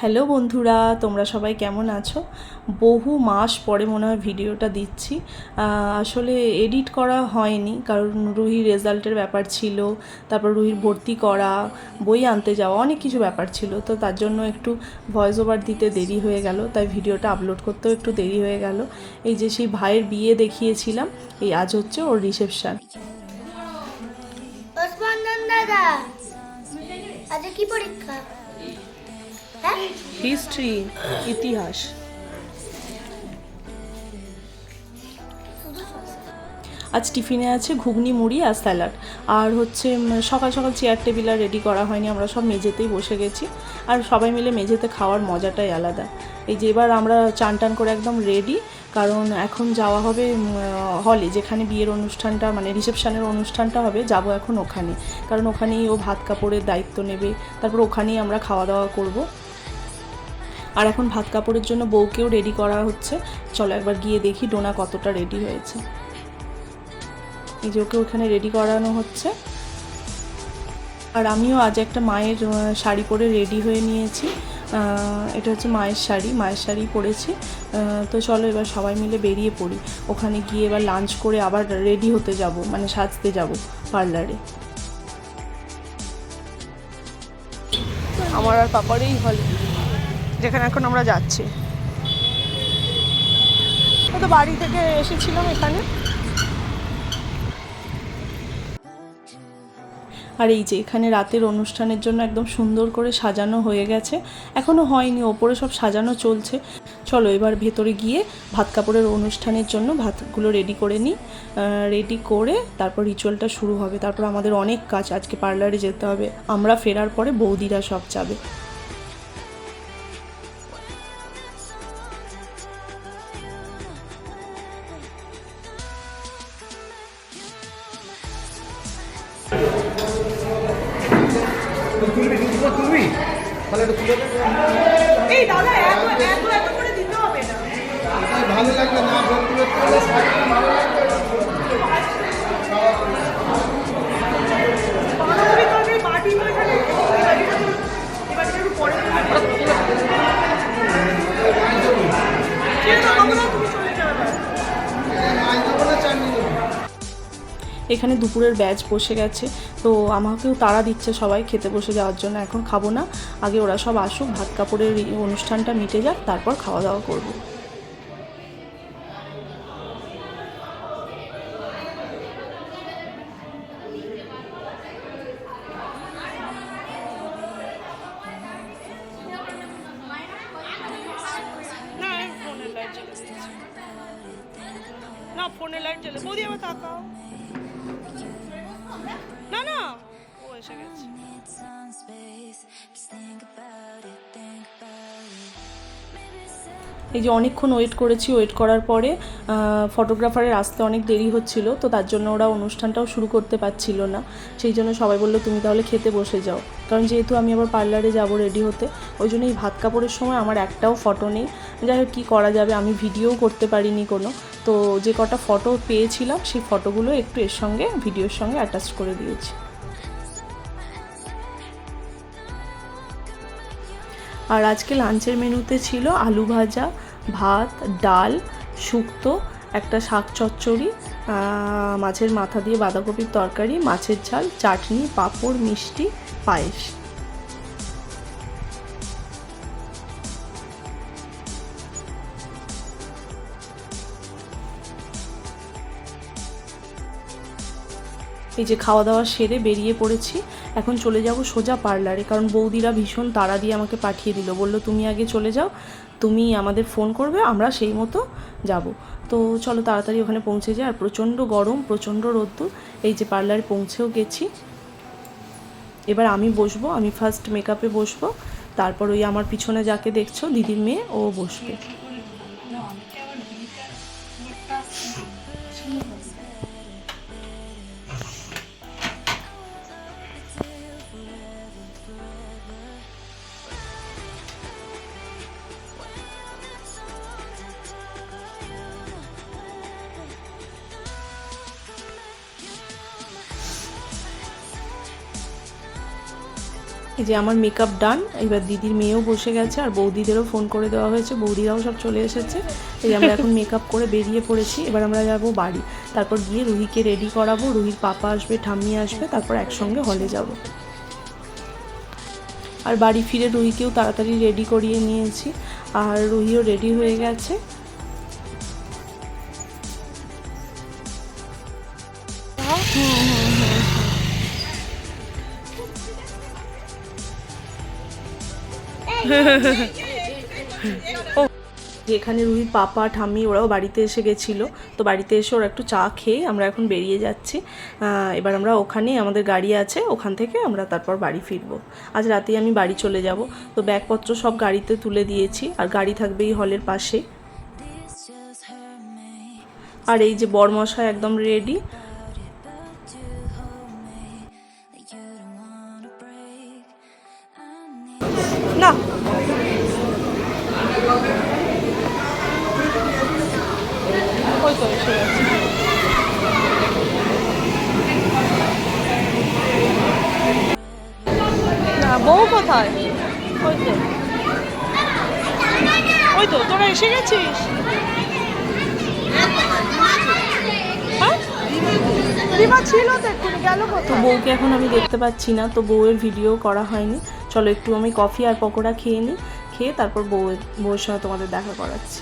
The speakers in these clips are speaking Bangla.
হ্যালো বন্ধুরা, তোমরা সবাই কেমন আছো? বহু মাস পরে মনে হয় ভিডিওটা দিচ্ছি। আসলে এডিট করা হয়নি, কারণ রুহির রেজাল্টের ব্যাপার ছিল, তারপর রুহির ভর্তি করা, বই আনতে যাওয়া, অনেক কিছু ব্যাপার ছিল। তো তার জন্য একটু ভয়েস ওভার দিতে দেরি হয়ে গেল, তাই ভিডিওটা আপলোড করতেও একটু দেরি হয়ে গেল। এই যে সেই ভাইয়ের বিয়ে দেখিয়েছিলাম, এই আজ হচ্ছে ওর রিসেপশন। দাদা আজ কি পরীক্ষা? হিস্ট্রি, ইতিহাস। আজ টিফিনে আছে ঘুগনি, মুড়ি আর স্যালাড। আর হচ্ছে সকাল সকাল চেয়ার টেবিল আর রেডি করা হয়নি, আমরা সব মেঝেতেই বসে গেছি। আর সবাই মিলে মেঝেতে খাওয়ার মজাটাই আলাদা। এই যে এবার আমরা চান টান করে একদম রেডি, কারণ এখন যাওয়া হবে হলে, যেখানে বিয়ের অনুষ্ঠানটা মানে রিসেপশনের অনুষ্ঠানটা হবে। যাব এখন ওখানে, কারণ ওখানেই ও ভাত কাপড়ের দায়িত্ব নেবে, তারপর ওখানেই আমরা খাওয়া দাওয়া করব। আর এখন ভাত কাপড়ের জন্য বউকেও রেডি করা হচ্ছে। চলো একবার গিয়ে দেখি ডোনা কতটা রেডি হয়েছে। এই যে ওকে ওখানে রেডি করানো হচ্ছে। আর আমিও আজ একটা মায়ের শাড়ি পরে রেডি হয়ে নিয়েছি। এটা হচ্ছে মায়ের শাড়ি পরেছি। তো চলো এবার সবাই মিলে বেরিয়ে পড়ি, ওখানে গিয়ে এবার লাঞ্চ করে আবার রেডি হতে যাব, মানে সাজতে যাব পার্লারে। আমার আর পাপড়েই হলে, যেখানে এখন আমরা যাচ্ছি। তো বাড়ি থেকে এসেছিলাম এখানে। আর এই যে এখানে রাতের অনুষ্ঠানের জন্য একদম সুন্দর করে সাজানো হয়ে গেছে, এখনও হয়নি, ওপরে সব সাজানো চলছে। চলো এবার ভেতরে গিয়ে ভাত কাপড়ের অনুষ্ঠানের জন্য ভাতগুলো রেডি করে নিই। রেডি করে তারপর রিচুয়ালটা শুরু হবে। তারপর আমাদের অনেক কাজ, আজকে পার্লারে যেতে হবে। আমরা ফেরার পরে বৌদিরা সব যাবে। তুলবি তাহলে একটু তুলে এই দাদা এত করে দিতে হবে না, ভালো লাগবে না তুলে ভালো লাগবে। এখানে দুপুরের ব্যাচ বসে গেছে, তো আমাকেও তাড়া দিচ্ছে সবাই খেতে বসে যাওয়ার জন্য। এখন খাবো না, আগে ওরা সব আসুক, ভাত কাপড়ের অনুষ্ঠানটা মিটে যাক, তারপর খাওয়া দাওয়া করবো। না ফোনের লাইট জ্বলে, বৌদি আবার তাকাও। না না, ও এসে গেছে। এই যে অনেকক্ষণ ওয়েট করেছি, ওয়েট করার পরে ফটোগ্রাফারের আসতে অনেক দেরি হচ্ছিল, তো তার জন্য ওরা অনুষ্ঠানটাও শুরু করতে পারছিল না। সেই জন্য সবাই বললো তুমি তাহলে খেতে বসে যাও, কারণ যেহেতু আমি আবার পার্লারে যাব রেডি হতে, ওই জন্য এই ভাত কাপড়ের সময় আমার একটাও ফটো নেই। যাই হোক কী করা যাবে, আমি ভিডিও করতে পারিনি কোনো, তো যে কটা ফটো পেয়েছিলাম সেই ফটোগুলো একটু এর সঙ্গে ভিডিওর সঙ্গে অ্যাটাচ করে দিয়েছি। আর আজকে লাঞ্চের মেনুতে ছিল আলু ভাজা, ভাত, ডাল, শুক্তো, একটা শাক চচ্চড়ি, মাছের মাথা দিয়ে বাঁধাকপির তরকারি, মাছের ঝাল, চাটনি, পাঁপড়, মিষ্টি, পায়েস। এই যে খাওয়া দাওয়া সেরে বেরিয়ে পড়েছি, এখন চলে যাব সোজা পার্লারে, কারণ বৌদিরা ভীষণ তাড়া দিয়ে আমাকে পাঠিয়ে দিল, বলল তুমি আগে চলে যাও, তুমি আমাদের ফোন করবে, আমরা সেই মতো যাব। তো চলো তাড়াতাড়ি ওখানে পৌঁছে যাই। আর প্রচণ্ড গরম, প্রচণ্ড রোদ্দুর। এই যে পার্লারে পৌঁছেও গেছি। এবার আমি বসবো, আমি ফার্স্ট মেকআপে বসবো, তারপর ওই আমার পিছনে যাকে দেখছো দিদির মেয়ে, ও বসবে। এই যে আমার মেকআপ ডান, এবার দিদির মেয়েও বসে গেছে আর বৌদিদেরও ফোন করে দেওয়া হয়েছে, বৌদিরাও সব চলে এসেছে। এই আমরা এখন মেকআপ করে বেরিয়ে পড়েছি, এবার আমরা যাব বাড়ি, তারপর গিয়ে রুহিকে রেডি করাবো, রুহির পাপা আসবে, ঠাম্মি আসবে, তারপর একসঙ্গে হলে যাব। আর বাড়ি ফিরে রুহিকেও তাড়াতাড়ি রেডি করিয়ে নিয়েছি, আর রুহিও রেডি হয়ে গেছে। যেখানে রুহির পাপা ঠাম্মি ওরাও বাড়িতে এসে গেছিলো, তো বাড়িতে এসে ওরা একটু চা খেয়ে আমরা এখন বেরিয়ে যাচ্ছি। এবার আমরা ওখানে আমাদের গাড়ি আছে, ওখান থেকে আমরা তারপর বাড়ি ফিরবো। আজ রাতেই আমি বাড়ি চলে যাব, তো ব্যাগপত্র সব গাড়িতে তুলে দিয়েছি, আর গাড়ি থাকবে এই হলের পাশে। আর এই যে বরমশাই একদম রেডি। না ওই তো এসে গেছে। না বউ কোথায়? ওই তো তোরা এসে গেছিস। ছিল তো এক্ষুনি গেল কোথায়? বউকে এখন আমি দেখতে পাচ্ছি না, তো বউয়ের ভিডিও করা হয়নি। চলো একটু আমি কফি আর পকোড়া খেয়ে নিই, খেয়ে তারপর বউয়ের সঙ্গে তোমাদের দেখা করাচ্ছি।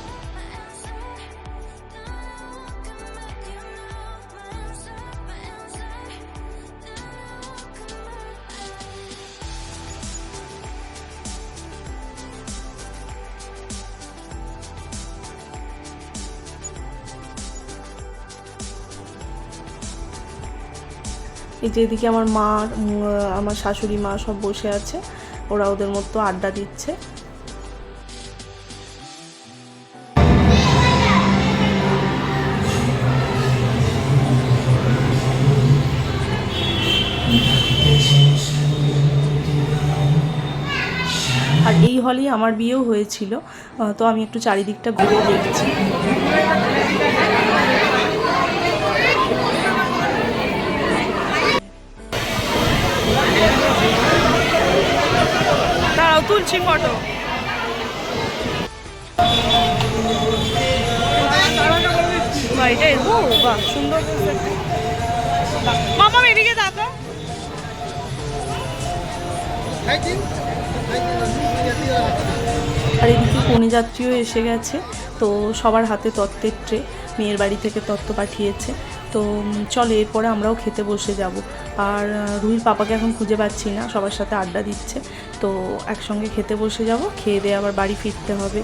এই যে এদিকে আমার মা, আমার শাশুড়ি মা সব বসে আছে, ওরা ওদের মতো আড্ডা দিচ্ছে। আর এই হলেই আমার বিয়েও হয়েছিল, তো আমি একটু চারিদিকটা ঘুরে দেখছি। তুলছি ফটো। বাহ সুন্দর। মামা এদিকে তাকা। আর এদিকে কনে যাত্রীও এসে গেছে, তো সবার হাতে তত্ত্বের ট্রে, মেয়ের বাড়ি থেকে তত্ত্ব পাঠিয়েছে। তো চলে এরপরে আমরাও খেতে বসে যাব। আর রুহির পাপাকে এখন খুঁজে পাচ্ছি না, সবার সাথে আড্ডা দিচ্ছে, তো একসঙ্গে খেতে বসে যাব, খেয়ে দিয়ে আবার বাড়ি ফিরতে হবে।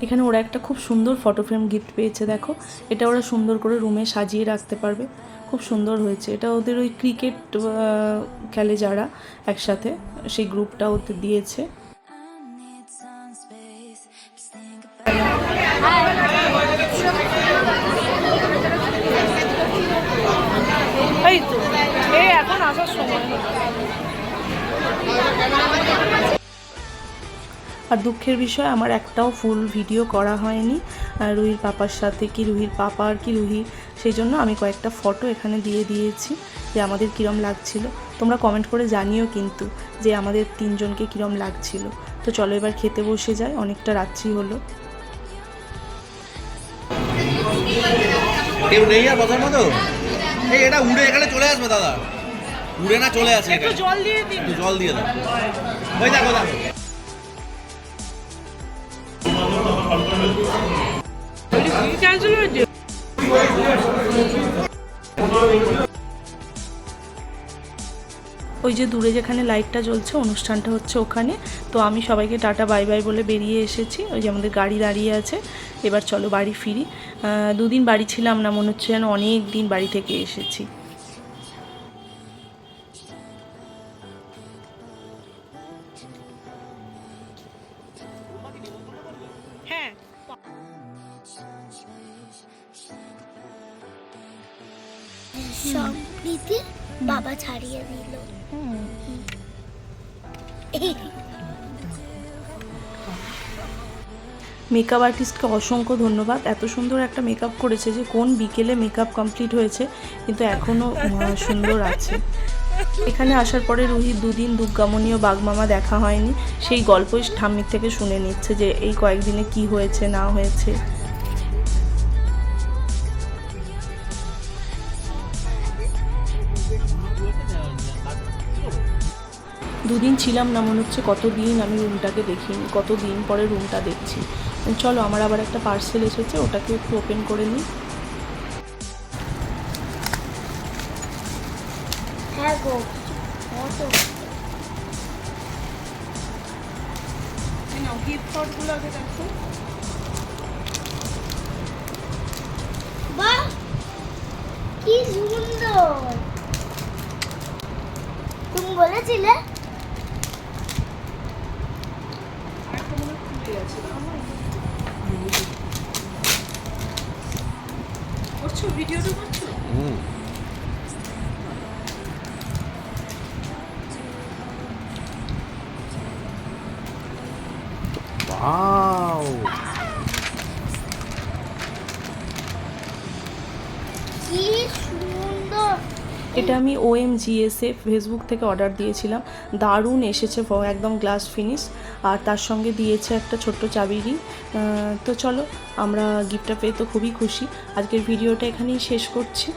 এখানে ওরা একটা খুব সুন্দর ফটো ফ্রেম গিফট পেয়েছে, দেখো এটা ওরা সুন্দর করে রুমে সাজিয়ে রাখতে পারবে, খুব সুন্দর হয়েছে। এটা ওদের ওই ক্রিকেট খেলে যারা একসাথে, সেই গ্রুপটা ওদের দিয়েছে। এই তো এখন আসার সময়। আর দুঃখের বিষয় আমার একটাও ফুল ভিডিও করা হয়নি রুহির পাপার সাথে, কি রুহির পাপা আর কি রুহি, সেই জন্য আমি কয়েকটা ফটো এখানে দিয়ে দিয়েছি যে আমাদের কীরম লাগছিল। তোমরা কমেন্ট করে জানিও কিন্তু যে আমাদের তিনজনকে কীরম লাগছিল। তো চলো এবার খেতে বসে যাই, অনেকটা রাত্রি হলো। কেউ নেই আর বসার মতো? এই এটা উড়ে এখানে চলে আসবে দাদা, উড়ে না চলে আসে। একটু জল দিয়ে দিন, একটু জল দিয়ে দাও। ওই দেখো দেখো ওই যে দূরে যেখানে লাইটটা জ্বলছে অনুষ্ঠানটা হচ্ছে ওখানে। তো আমি সবাইকে টাটা বাই বাই বলে বেরিয়ে এসেছি, ওই যে আমাদের গাড়ি দাঁড়িয়ে আছে। এবার চলো বাড়ি ফিরি। দুদিন বাড়ি ছিলাম না, মনে হচ্ছে যেন অনেক দিন বাড়ি থেকে এসেছি। সম্প্রীতি বাবা ছাড়িয়ে দিল। মেকআপ আর্টিস্টকে অসংখ্য ধন্যবাদ, এত সুন্দর একটা মেকআপ করেছে যে কোন বিকেলে মেকআপ কমপ্লিট হয়েছে কিন্তু এখনও সুন্দর আছে। এখানে আসার পরে রুহির দুদিন দুর্গামণি ও বাগমামা দেখা হয়নি, সেই গল্পই ঠাম্মির থেকে শুনে নিচ্ছে যে এই কয়েকদিনে কি হয়েছে না হয়েছে। দুদিন ছিলাম না, মনে হচ্ছে কতদিন আমি রুমটাকে দেখিনি, কতদিন পরে রুমটা দেখছি। চলো আমার আবার একটা পার্সেল এসেছে, ওটাকে একটু ওপেন করে নিই। হ্যাঁ গো, কত গিফটগুলো আগে দেখো। বাহ, কি সুন্দর! তুমি বলেছিলে করছো ভিডিওটা করছো? ওয়াও, কি সুন্দর! এটা আমি OMGS-এ ফেসবুক থেকে অর্ডার দিয়েছিলাম, দারুণ এসেছে, একদম গ্লাস ফিনিশ, আর তার সঙ্গে দিয়েছে একটা ছোট্ট চাবিরই। তো চলো, আমরা গিফটটা পেয়ে তো খুবই খুশি। আজকের ভিডিওটা এখানেই শেষ করছি।